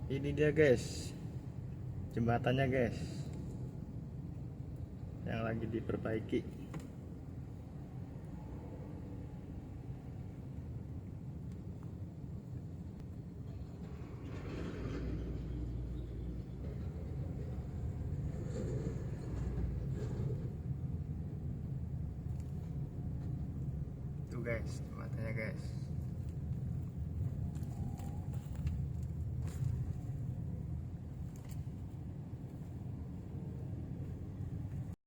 Ini dia guys, jembatannya guys, yang lagi diperbaiki. Tuh guys, jembatannya guys.